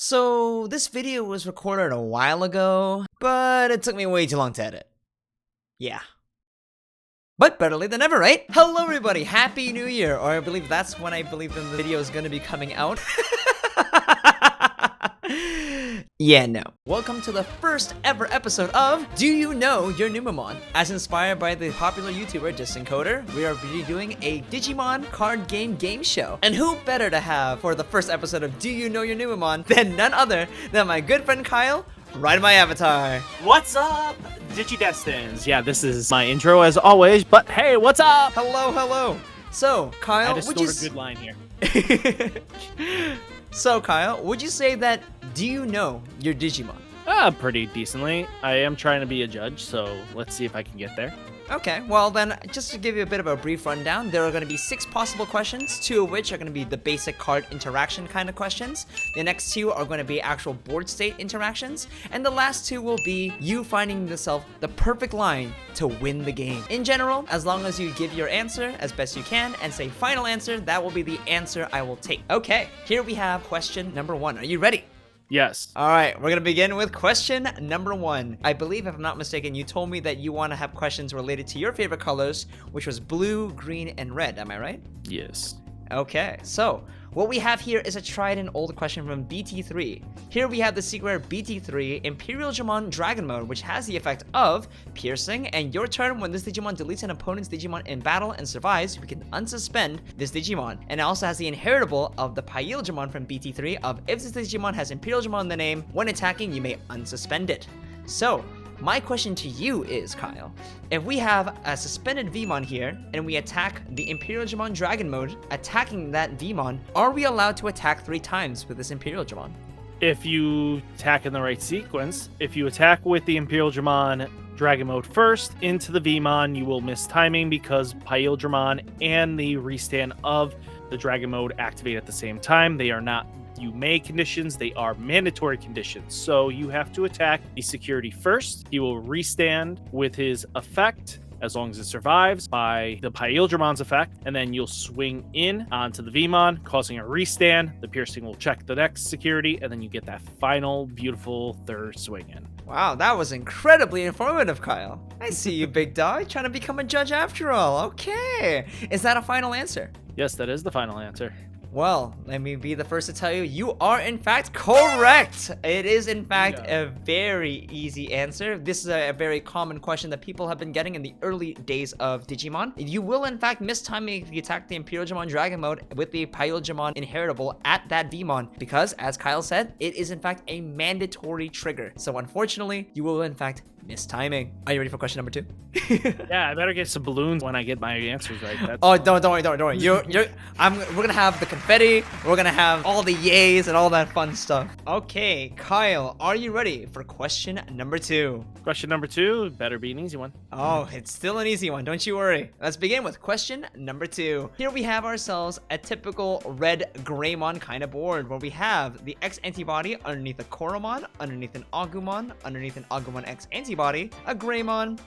So this video was recorded a while ago, but it took me way too long to edit. Yeah. But better late than never, right? Hello everybody, Happy New Year! Or I believe that's when the video is gonna be coming out. Yeah, no. Welcome to the first ever episode of Do You Know Your Numemon? As inspired by the popular YouTuber DigimonTCG, we are doing a Digimon card game show. And who better to have for the first episode of Do You Know Your Numemon than none other than my good friend Kyle, RideMyAvatar. What's up, DigiDestins? Yeah, this is my intro as always, but hey, what's up? Hello, hello. So, Kyle, I just scored a good line here. So, Kyle, would you say that do you know your Digimon? Pretty decently. I am trying to be a judge, so let's see if I can get there. Okay, well then, just to give you a bit of a brief rundown, there are going to be 6 possible questions, 2 of which are going to be the basic card interaction kind of questions. The next 2 are going to be actual board state interactions, and the last 2 will be you finding yourself the perfect line to win the game. In general, as long as you give your answer as best you can and say final answer, that will be the answer I will take. Okay, here we have question number 1. Are you ready? Yes. All right, we're gonna begin with question number 1. I believe, if I'm not mistaken, you told me that you want to have questions related to your favorite colors, which was blue, green, and red. Am I right? Yes. Okay, so what we have here is a tried and old question from BT3. Here we have the secret BT3 Imperial Digimon Dragon Mode, which has the effect of piercing, and your turn when this Digimon deletes an opponent's Digimon in battle and survives, we can unsuspend this Digimon. And it also has the inheritable of the Digimon from BT3 of if this Digimon has Imperial Digimon in the name, when attacking you may unsuspend it. So, my question to you is, Kyle, if we have a suspended Vmon here, and we attack the Imperial Digimon Dragon Mode, attacking that Vmon, are we allowed to attack 3 times with this Imperial Digimon? If you attack in the right sequence, if you attack with the Imperial Digimon Dragon Mode first into the Vmon, you will miss timing because Digimon and the restand of the Dragon Mode activate at the same time. They are not you may conditions, they are mandatory conditions. So you have to attack the security first. He will restand with his effect as long as it survives by the Digimon's effect, and then you'll swing in onto the Vmon, causing a restand. The piercing will check the next security, and then you get that final beautiful third swing in. Wow, that was incredibly informative, Kyle. I see you, big dog, trying to become a judge after all. Okay. Is that a final answer? Yes, that is the final answer. Well, let me be the first to tell you, you are in fact correct. It is in fact a very easy answer. This is a very common question that people have been getting in the early days of Digimon. You will in fact miss timing if you attack the Imperial Digimon Dragon Mode with the Digimon inheritable at that Vmon, because as Kyle said, it is in fact a mandatory trigger. So unfortunately, you will in fact miss timing. Are you ready for question number 2? Yeah, I better get some balloons when I get my answers right. Don't worry. We're gonna have the confetti. We're gonna have all the yays and all that fun stuff. Okay, Kyle, are you ready for question number 2? Question number 2 better be an easy one. Oh, it's still an easy one. Don't you worry. Let's begin with question number 2. Here we have ourselves a typical red Greymon kind of board where we have the X antibody underneath a Koromon, underneath an Agumon, underneath an Agumon X antibody, a Greymon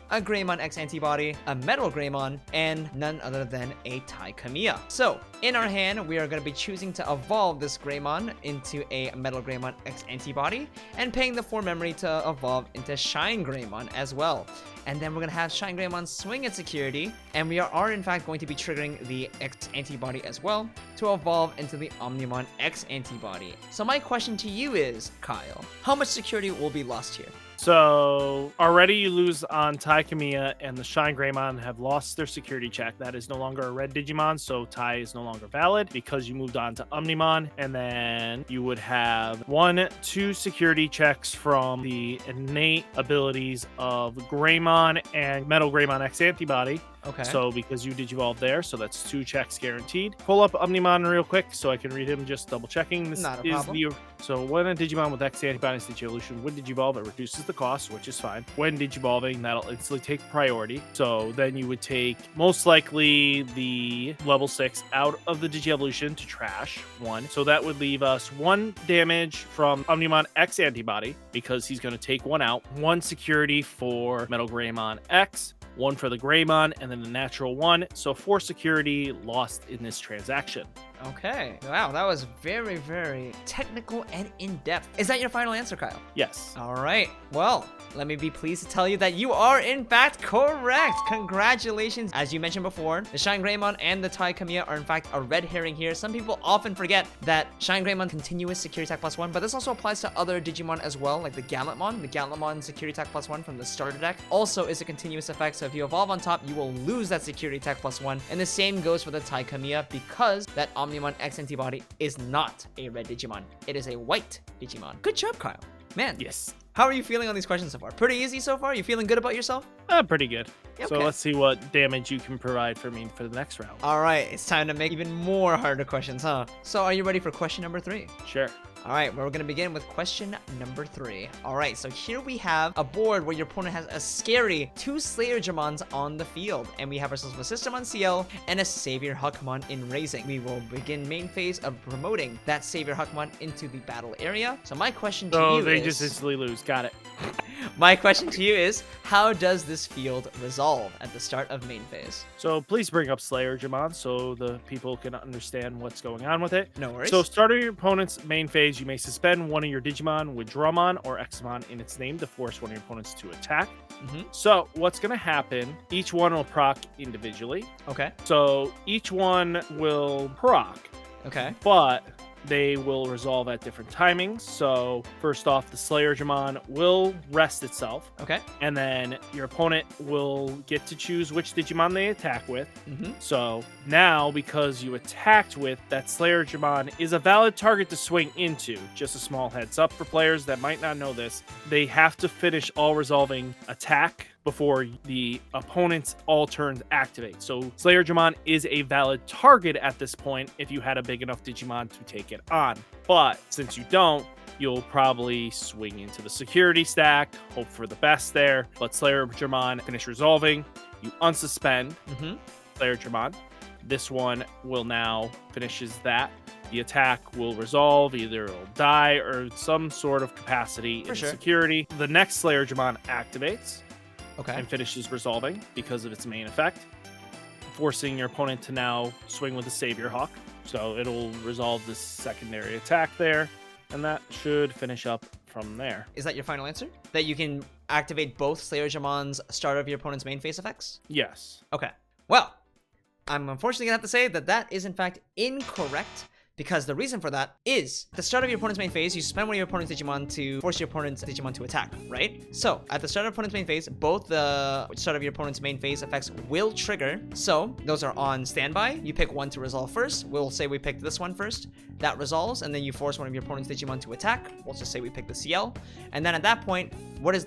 X antibody, a Metal Greymon, and none other than a QUMU. So, in our hand, we are going to be choosing to evolve this Greymon into a Metal Greymon X antibody, and paying the 4 memory to evolve into Shine Greymon as well. And then we're going to have Shine Greymon swing its security, and we are in fact going to be triggering the X antibody as well to evolve into the Omnimon X antibody. So my question to you is, Kyle, how much security will be lost here? So already you lose on QUMU, and the Shine Greymon have lost their security check. That is no longer a red Digimon, so Tai is no longer valid because you moved on to Omnimon. And then you would have 2 security checks from the innate abilities of Greymon and Metal Greymon X antibody. Okay. So because you digivolve there, so that's 2 checks guaranteed. Pull up Omnimon real quick so I can read him, just double checking. This Not a is problem. So when a Digimon with X antibodies Digievolution would digivolve, it reduces the cost, which is fine. When digivolving, that'll instantly take priority. So then you would take most likely the level 6 out of the Digievolution to trash 1. So that would leave us 1 damage from Omnimon X antibody because he's going to take 1 out. 1 security for Metal Greymon X, 1 for the Greymon, and then the natural 1. So 4 security lost in this transaction. Okay. Wow, that was very, very technical and in-depth. Is that your final answer, Kyle? Yes. All right. Well, let me be pleased to tell you that you are in fact correct. Congratulations. As you mentioned before, the Shine Greymon and the Tai Kamiya are in fact a red herring here. Some people often forget that Shine Greymon continuous security attack +1, but this also applies to other Digimon as well, like the Gallantmon. The Gallantmon security attack +1 from the starter deck also is a continuous effect. So if you evolve on top, you will lose that security attack +1. And the same goes for the Tai Kamiya because that Omnimon X antibody is not a red Digimon. It is a white Digimon. Good job, Kyle. Man. Yes. How are you feeling on these questions so far? Pretty easy so far? You feeling good about yourself? Pretty good. Okay. So let's see what damage you can provide for me for the next round. All right, it's time to make even more harder questions, huh? So are you ready for question number 3? Sure. All right, we're going to begin with question number 3. All right, so here we have a board where your opponent has a scary 2 Slayer Dramons on the field. And we have ourselves a Systemon CL and a Savior Huckmon in Raising. We will begin main phase of promoting that Savior Huckmon into the battle area. So my question to you is... they just instantly lose. Got it. My question to you is, how does this field resolve at the start of main phase? So please bring up Slayer Jamon so the people can understand what's going on with it. No worries. So start of your opponent's main phase, you may suspend one of your Digimon with Drummon or Examon in its name to force one of your opponents to attack. So what's going to happen, each one will proc individually. Okay. So each one will proc. Okay. But they will resolve at different timings. So first off, the Slayer Jamon will rest itself. Okay. And then your opponent will get to choose which Digimon they attack with. So now, because you attacked with, that Slayer Jamon is a valid target to swing into. Just a small heads up for players that might not know this. They have to finish all resolving attack before the opponent's all turns activate. So Slayer Jamon is a valid target at this point if you had a big enough Digimon to take it on. But since you don't, you'll probably swing into the security stack, hope for the best there. Let Slayer Jamon finish resolving. You unsuspend Slayer Jamon. This one will now finishes that. The attack will resolve, either it'll die or some sort of capacity in security. The next Slayer Jamon activates. Okay. And finishes resolving because of its main effect, forcing your opponent to now swing with the Savior Hawk. So it'll resolve this secondary attack there, and that should finish up from there. Is that your final answer? That you can activate both Slayer Jamon's start of your opponent's main phase effects? Yes. Okay. Well, I'm unfortunately gonna have to say that that is in fact incorrect. Because the reason for that is, at the start of your opponent's main phase, you spend one of your opponent's Digimon to force your opponent's Digimon to attack, right? So, at the start of opponent's main phase, both the start of your opponent's main phase effects will trigger. So, those are on standby. You pick one to resolve first. We'll say we picked this one first. That resolves, and then you force one of your opponent's Digimon to attack. We'll just say we pick the CL. And then at that point,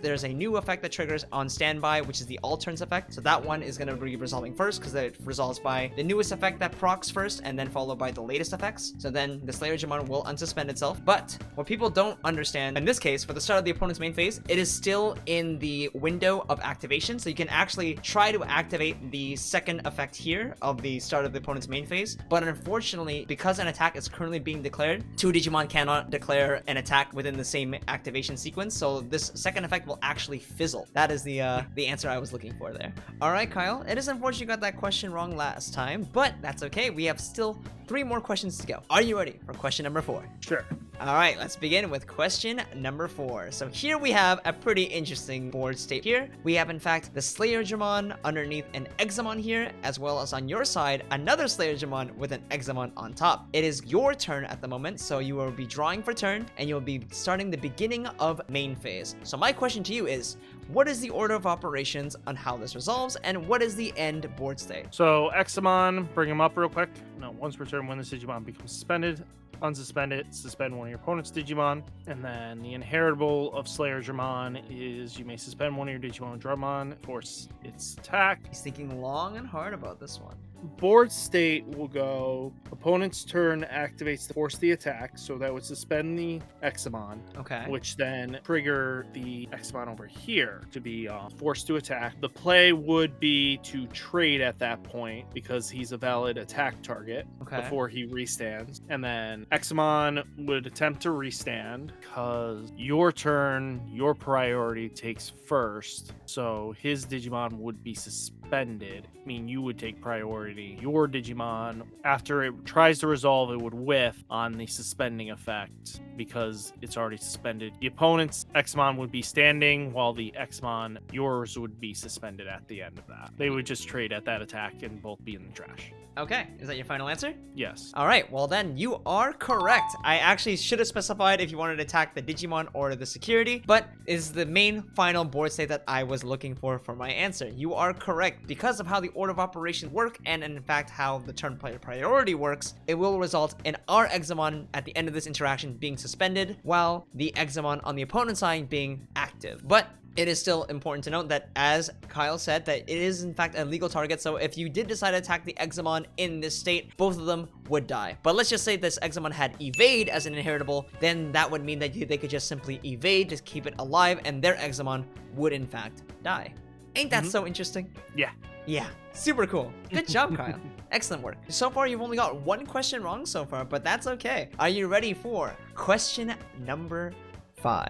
there's a new effect that triggers on standby, which is the all turns effect. So that one is going to be resolving first, because it resolves by the newest effect that procs first, and then followed by the latest effects. So then the Slayer Digimon will unsuspend itself. But what people don't understand, in this case, for the start of the opponent's main phase, it is still in the window of activation. So you can actually try to activate the second effect here of the start of the opponent's main phase. But unfortunately, because an attack is currently being declared, 2 Digimon cannot declare an attack within the same activation sequence. So this second effect will actually fizzle. That is the answer I was looking for there. All right, Kyle, it is unfortunate you got that question wrong last time, but that's okay. We have still 3 more questions to go. Are you ready for question number 4? Sure. All right, let's begin with question number 4. So here we have a pretty interesting board state here. We have, in fact, the Slayer Digimon underneath an Examon here, as well as on your side, another Slayer Digimon with an Examon on top. It is your turn at the moment, so you will be drawing for turn, and you'll be starting the beginning of main phase. So my question to you is, what is the order of operations on how this resolves, and what is the end board state? So Examon, bring him up real quick. No, once per turn, when this Digimon becomes suspended, unsuspend it, suspend one of your opponent's Digimon, and then the inheritable of Slayer Dramon is you may suspend one of your Digimon Drummon, force its attack. He's thinking long and hard about this one. Board state will go, opponent's turn activates to force the attack, so that would suspend the Examon, Okay. which then trigger the Examon over here to be forced to attack. The play would be to trade at that point because he's a valid attack target before he restands, and then Examon would attempt to restand because your turn, your priority takes first, so his Digimon would be suspended, meaning you would take priority security. Your Digimon, after it tries to resolve, it would whiff on the suspending effect because it's already suspended. The opponent's Xmon would be standing while the Xmon, yours, would be suspended at the end of that. They would just trade at that attack and both be in the trash. Okay, is that your final answer? Yes. All right, well then you are correct. I actually should have specified if you wanted to attack the Digimon or the security, but is the main final board state that I was looking for my answer. You are correct. Because of how the order of operations work, and in fact how the turn player priority works, it will result in our Examon at the end of this interaction being suspended, while the Examon on the opponent's side being active. But it is still important to note that, as Kyle said, that it is in fact a legal target, so if you did decide to attack the Examon in this state, both of them would die. But let's just say this Examon had evade as an inheritable, then that would mean that they could just simply evade, just keep it alive, and their Examon would in fact die. Ain't that so interesting? Yeah. Yeah, super cool. Good job, Kyle. Excellent work. So far, you've only got one question wrong so far, but that's okay. Are you ready for question number 5?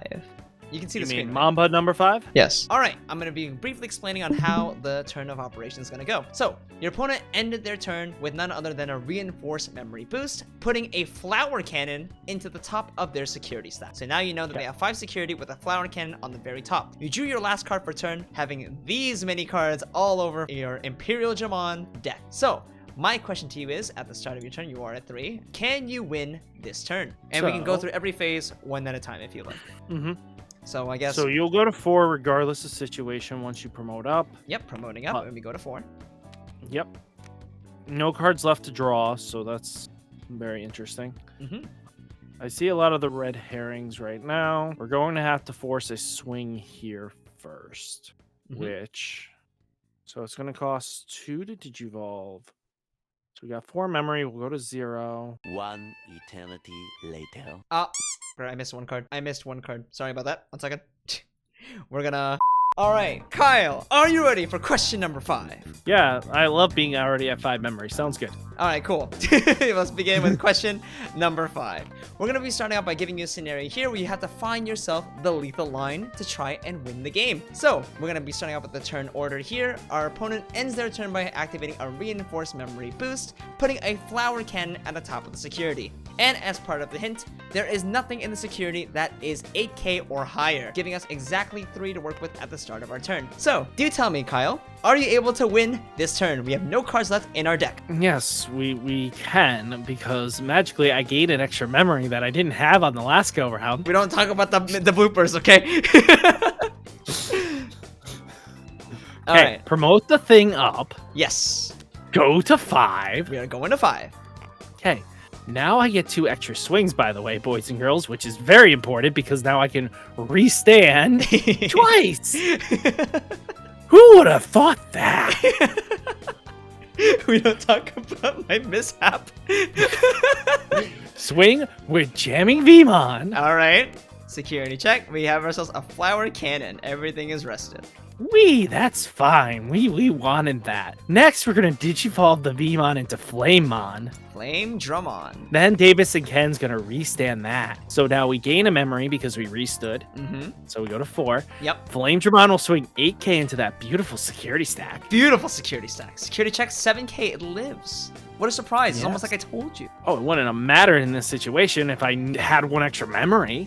You can see the screen. Mamba number 5? Yes. All right, I'm going to be briefly explaining on how the turn of operation is going to go. So, your opponent ended their turn with none other than a reinforced memory boost, putting a flower cannon into the top of their security stack. So now you know that they have 5 security with a flower cannon on the very top. You drew your last card for turn, having these many cards all over your Imperial Jamon deck. So, my question to you is, at the start of your turn, you are at 3. Can you win this turn? And we can go through every phase one at a time if you like. So I guess... So you'll go to 4 regardless of situation once you promote up. Yep, promoting up, and we go to 4. Yep. No cards left to draw, so that's very interesting. I see a lot of the red herrings right now. We're going to have to force a swing here first, which... So it's going to cost 2 to Digivolve. So we got 4 memory. We'll go to 0. 1 eternity later. I missed one card. Sorry about that. 1 second. We're gonna... All right, Kyle, are you ready for question number 5? Yeah, I love being already at 5 memory. Sounds good. All right, cool. Let's begin with question number 5. We're going to be starting out by giving you a scenario here where you have to find yourself the lethal line to try and win the game. So we're going to be starting out with the turn order here. Our opponent ends their turn by activating a reinforced memory boost, putting a flower cannon at the top of the security. And as part of the hint, there is nothing in the security that is 8k or higher, giving us exactly 3 to work with at the start of our turn. So, do tell me, Kyle, are you able to win this turn? We have no cards left in our deck. Yes, we can, because magically I gained an extra memory that I didn't have on the last go round. We don't talk about the bloopers, okay? All right. Promote the thing up. Yes. Go to 5. We are going to 5. Okay. Now I get 2 extra swings, by the way, boys and girls, which is very important because now I can restand twice. Who would have thought that? We don't talk about my mishap. Swing with jamming Vmon. All right. Security check. We have ourselves a flower cannon. Everything is rested. That's fine. We wanted that. Next, we're going to Digivolve the Vmon into Flamemon. Flame Drummon. Then Davis and Ken's going to restand that. So now we gain a memory because we restood. So we go to 4. Yep. Flame Drummon will swing 8k into that beautiful security stack. Beautiful security stack. Security check 7k. It lives. What a surprise. Yes. It's almost like I told you. Oh, it wouldn't have mattered in this situation if I had 1 extra memory.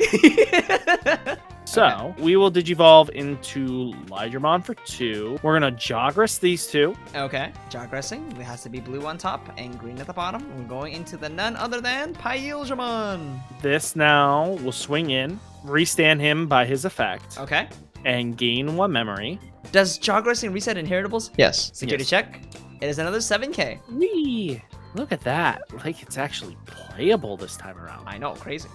So, we will Digivolve into Lydramon for 2. We're going to Jogress these 2. Okay. Jogressing. It has to be blue on top and green at the bottom. We're going into the none other than Pyildramon. This now will swing in, restand him by his effect. Okay. And gain 1 memory. Does Jogressing reset inheritables? Yes. Security check. It is another 7k. Whee! Look at that. Like, it's actually playable this time around. I know. Crazy.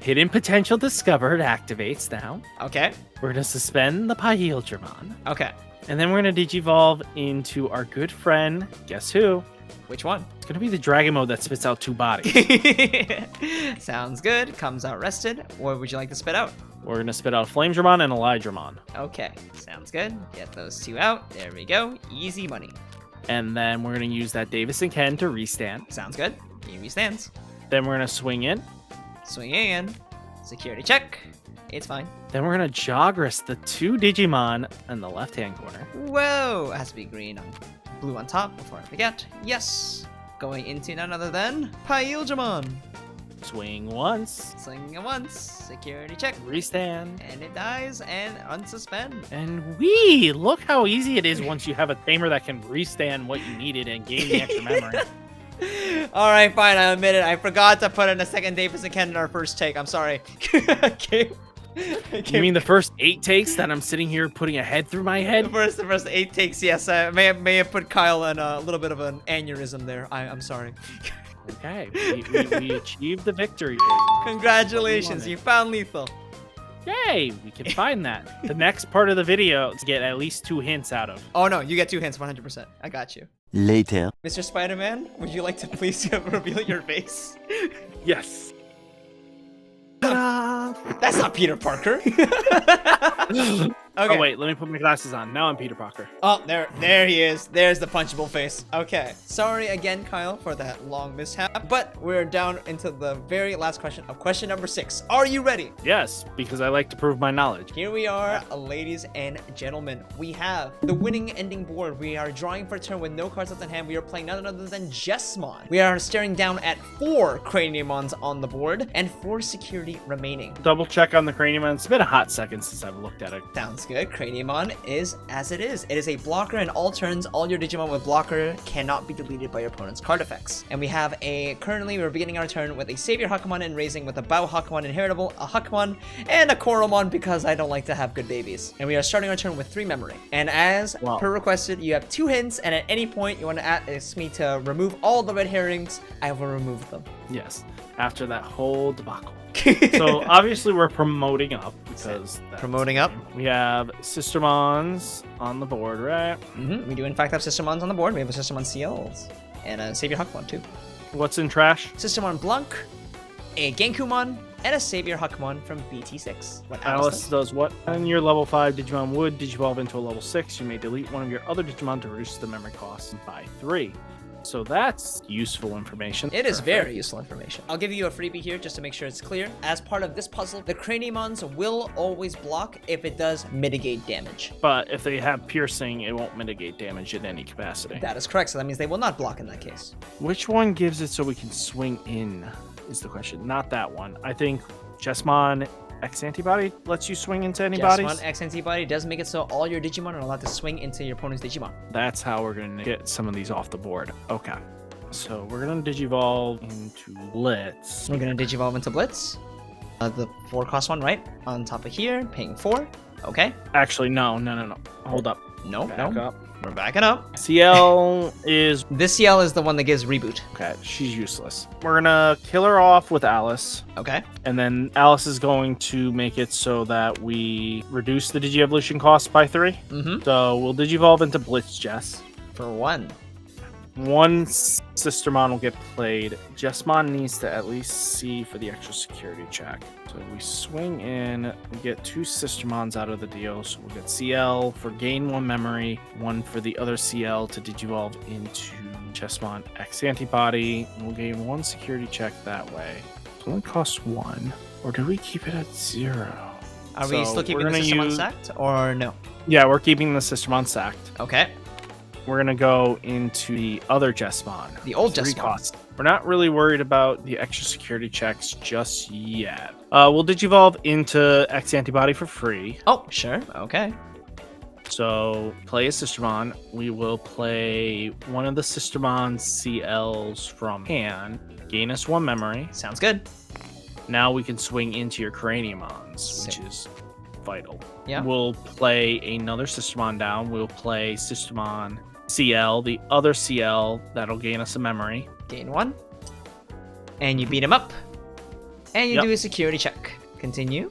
Hidden potential discovered activates now. Okay. We're going to suspend the Pyildramon. Okay. And then we're going to Digivolve into our good friend, guess who? Which one? It's going to be the Dragon Mode that spits out 2 bodies. Sounds good. Comes out rested. What would you like to spit out? We're going to spit out Flamedramon and Elydramon. Okay. Sounds good. Get those 2 out. There we go. Easy money. And then we're going to use that Davis and Ken to restand. Sounds good. He restands. Then we're going to swing in. Swing in. Security check. It's fine. Then we're going to Jogress the 2 Digimon in the left-hand corner. Whoa! It has to be green on blue on top before I forget. Yes! Going into none other than Digimon. Swing once. Swing it once. Security check. Restand. And it dies and unsuspend. And look how easy it is once you have a tamer that can restand what you needed and gain the extra memory. Alright, fine, I admit it. I forgot to put in a second Davis and Ken in our first take. I'm sorry. You mean the first 8 takes that I'm sitting here putting a head through my head? The first 8 takes, yes. I may have put Kyle in a little bit of an aneurysm there. I'm sorry. Okay, we achieved the victory. Congratulations, you found lethal. Yay, we can find that. The next part of the video to get at least 2 hints out of. Oh no, you get 2 hints, 100%. I got you. Later. Mr. Spider-Man, would you like to please reveal your face? Yes. That's not Peter Parker. Okay. Oh wait, let me put my glasses on. Now I'm Peter Parker. Oh, there he is. There's the punchable face. Okay. Sorry again, Kyle, for that long mishap. But we're down into the very last question of question number 6. Are you ready? Yes, because I like to prove my knowledge. Here we are, ladies and gentlemen. We have the winning ending board. We are drawing for a turn with no cards left in hand. We are playing none other than Jessmon. We are staring down at 4 Craniumons on the board and 4 security remaining. Double check on the Craniumon. It's been a hot second since I've looked at it. Sounds good. Craniumon is as it is. It is a blocker, and all turns, all your Digimon with blocker cannot be deleted by your opponent's card effects. And we have currently we're beginning our turn with a Savior Hakumon and raising with a Bao Hakumon Inheritable, a Hakumon, and a Koromon because I don't like to have good babies. And we are starting our turn with 3 memory. And as per requested, you have 2 hints, and at any point you want to ask me to remove all the red herrings, I will remove them. Yes, after that whole debacle. So obviously we're promoting up because promoting up. We have Sistermons on the board, right? We do in fact have Sistermons on the board. We have a Sistermon CLs and a Savior Hakumon too. What's in trash? Sistermon Blanc, a Genkumon, and a Savior Hakumon from BT6. What Alice does what? When your level 5 Digimon would digivolve into a level 6, you may delete one of your other Digimon to reduce the memory cost by 3. So that's useful information. It is very useful information. I'll give you a freebie here just to make sure it's clear. As part of this puzzle, the Craniumons will always block if it does mitigate damage. But if they have piercing, it won't mitigate damage in any capacity. That is correct. So that means they will not block in that case. Which one gives it so we can swing in is the question. Not that one. I think Jessmon X Antibody lets you swing into anybody's. Jessmon X Antibody does make it so all your Digimon are allowed to swing into your opponent's Digimon. That's how we're going to get some of these off the board. Okay. So we're going to Digivolve into Blitz. We're going to Digivolve into Blitz. The 4-cost one, right? On top of here, paying 4. Okay. Actually, no. Hold up. Back No. up. We're backing up. CL is... This CL is the one that gives reboot. Okay, she's useless. We're gonna kill her off with Alice. Okay. And then Alice is going to make it so that we reduce the Digi-Evolution cost by 3. So we'll Digivolve into Blitz Jess. For 1. One Sistermon will get played. Jessmon needs to at least see for the extra security check. So we swing in, we get 2 Sistermons out of the deal. So we'll get CL for gain 1 memory, 1 for the other CL to Digivolve into Jessmon X Antibody. We'll gain 1 security check that way. It only costs 1. Or do we keep it at 0? Are we still keeping the Sistermon sacked or no? Yeah, we're keeping the Sistermon sacked. Okay. We're going to go into the other Jessmon. The old Jessmon. We're not really worried about the extra security checks just yet. We'll Digivolve into X Antibody for free. Oh, sure. Okay. So, play a Sistermon. We will play one of the Sistermon CLs from hand. Gain us 1 memory. Sounds good. Now we can swing into your Craniumons, which is vital. Yeah. We'll play another Sistermon down. We'll play Sistermon CL, the other CL that'll gain us a memory. Gain 1. And you beat him up. And you do a security check. Continue.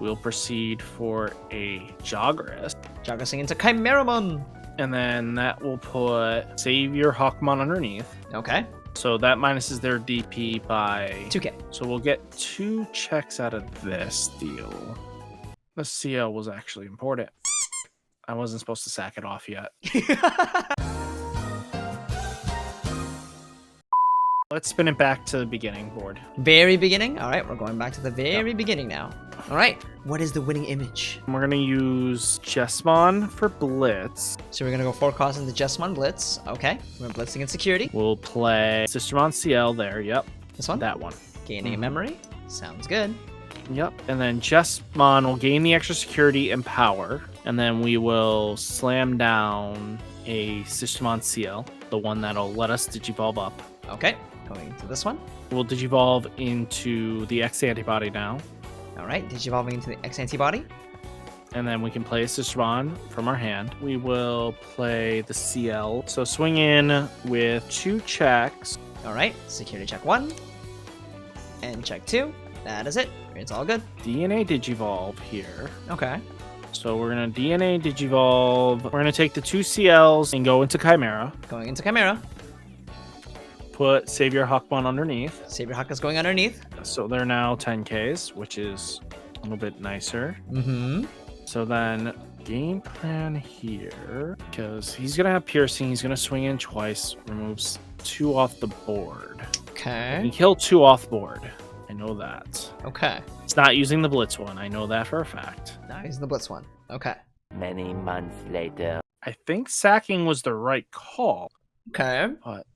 We'll proceed for a Jogress. Jogressing into Chimeramon. And then that will put Savior Hakumon underneath. Okay. So that minuses their DP by 2k. So we'll get 2 checks out of this deal. The CL was actually important. I wasn't supposed to sack it off yet. Let's spin it back to the beginning board. Very beginning? All right, we're going back to the very beginning now. All right. What is the winning image? We're going to use Jessamon for Blitz. So we're going to go 4 costs into Jessamon Blitz. Okay. We're blitzing in security. We'll play Sistermon CL there. Yep. This one? That one. Gaining a memory. Sounds good. Yep. And then Jessamon will gain the extra security and power. And then we will slam down a Sistermon CL, the one that'll let us Digivolve up. Okay. Going into this one. We'll Digivolve into the X antibody now. All right. Digivolving into the X antibody. And then we can play a Sistermon from our hand. We will play the CL. So swing in with 2 checks. All right. Security check 1. And check 2. That is it. It's all good. DNA Digivolve here. Okay. So we're going to DNA Digivolve. We're going to take the 2 CLs and go into Chimera. Going into Chimera. Put Savior Huckmon underneath. Savior Huck is going underneath. So they're now 10Ks, which is a little bit nicer. Mm-hmm. So then game plan here, because he's going to have piercing. He's going to swing in twice. Removes 2 off the board. Okay. He killed 2 off board. I know that. Okay. It's not using the Blitz one. I know that for a fact. Now he's the Blitz one. Okay. Many months later. I think sacking was the right call, Okay. but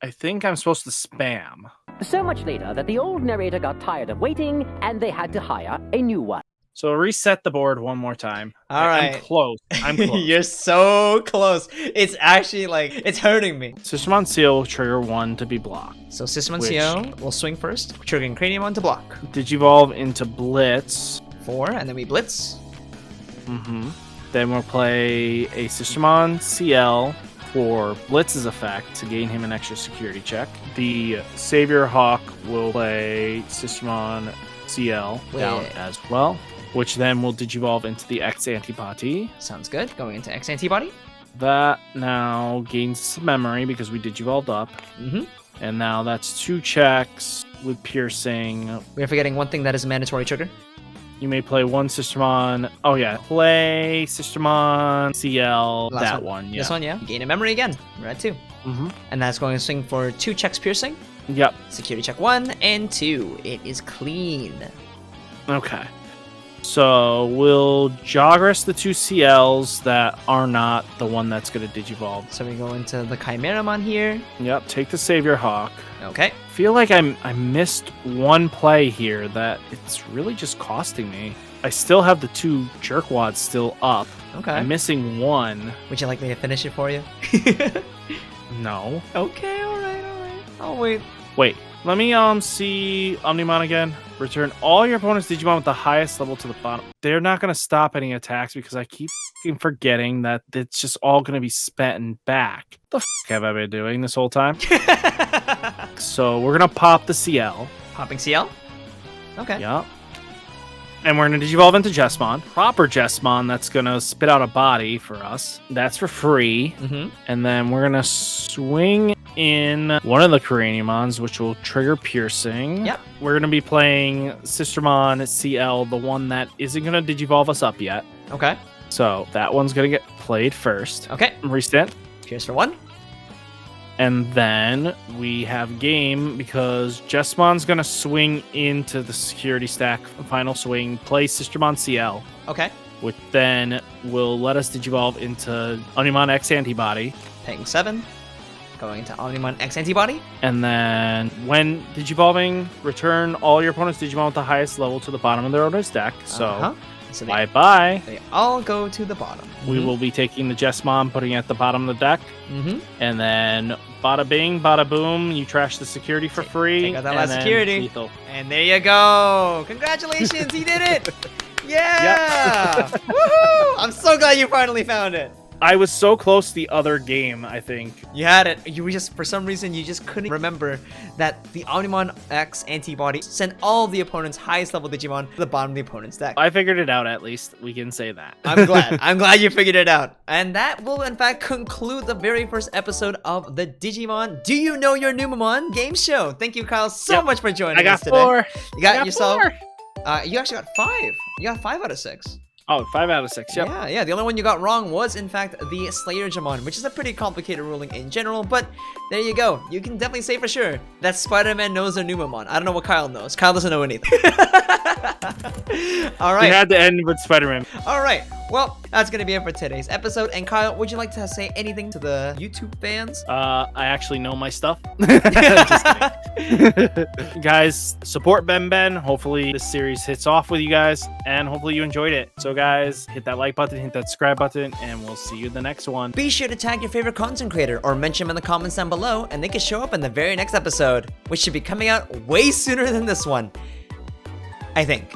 I think I'm supposed to spam. So much later that the old narrator got tired of waiting and they had to hire a new one. So reset the board one more time. All right. I'm close. I'm close. You're so close. It's actually like, it's hurting me. Systemon Seal will trigger 1 to be blocked. So System Which- CO will swing first, triggering Craniumon to block. Digivolve into Blitz. 4, and then we Blitz. Then we'll play a Systemon CL for Blitz's effect to gain him an extra security check. The Savior Hawk will play Systemon CL down Wait. as well, which then will Digivolve into the X antibody. Sounds good. Going into X antibody. That now gains some memory because we Digivolved up. Mm-hmm. And now that's 2 checks with piercing. We're forgetting one thing that is a mandatory trigger. You may play 1 Systemon. Oh yeah, play Systemon CL. Last That one. Yeah. This one, yeah. Gain a memory again. We're at 2. And that's going to swing for 2 checks piercing. Yep. Security check 1 and 2. It is clean. Okay. So we'll Jogress the 2 CLs that are not the one that's going to Digivolve. So we go into the Chimeramon here. Yep. Take the Savior Hawk. Okay. Feel like I missed one play here that it's really just costing me. I still have the 2 Jerkwads still up. Okay. I'm missing 1. Would you like me to finish it for you? No. Okay, alright. I'll wait. Wait. Let me see Omnimon again. Return all your opponent's Digimon with the highest level to the bottom. They're not going to stop any attacks because I keep f***ing forgetting that it's just all going to be spent back. What the f*** have I been doing this whole time? So we're going to pop the CL. Popping CL? Okay. Yep. And we're going to Digivolve into Jessamon. Proper Jessamon that's going to spit out a body for us. That's for free. Mm-hmm. And then we're going to swing in one of the Craniumons, which will trigger piercing. Yep. We're going to be playing Sistermon CL, the one that isn't going to Digivolve us up yet. Okay. So that one's going to get played first. Okay. Restand. Pierce for 1. And then we have game because Jessamon's going to swing into the security stack, final swing, play Sistermon CL, Okay. which then will let us Digivolve into Omnimon X Antibody. Paying 7. Going into Omnimon X Antibody. And then when Digivolving, return all your opponent's Digimon with the highest level to the bottom of their opponent's deck. So, So bye-bye. they all go to the bottom. We will be taking the Jessamon, putting it at the bottom of the deck. Mm-hmm. And then bada bing, bada boom, you trash the security for free. take out that and last then security. lethal. And there you go. Congratulations, he did it. Yeah. Woohoo! I'm so glad you finally found it. I was so close the other game, I think. You had it. You were just, for some reason, you just couldn't remember that the Omnimon X antibody sent all the opponent's highest level Digimon to the bottom of the opponent's deck. I figured it out, at least. We can say that. I'm glad. I'm glad you figured it out. And that will, in fact, conclude the very first episode of the Digimon Do You Know Your Numemon game show. Thank you, Kyle, so much for joining I got us today. 4. You got I got yourself. 4. You actually got 5. You got 5 out of 6. Oh, 5 out of 6. Yep. Yeah. The only one you got wrong was, in fact, the Slayer Jamon, which is a pretty complicated ruling in general, but there you go. You can definitely say for sure that Spider-Man knows their Numemon. I don't know what Kyle knows. Kyle doesn't know anything. All right. We had to end with Spider-Man. All right. Well, that's going to be it for today's episode. And Kyle, would you like to say anything to the YouTube fans? I actually know my stuff. Just kidding. Guys, support Ben. Hopefully this series hits off with you guys, and hopefully you enjoyed it. So guys, hit that like button, hit that subscribe button, and we'll see you in the next one. Be sure to tag your favorite content creator or mention them in the comments down below, and they can show up in the very next episode, which should be coming out way sooner than this one, I think.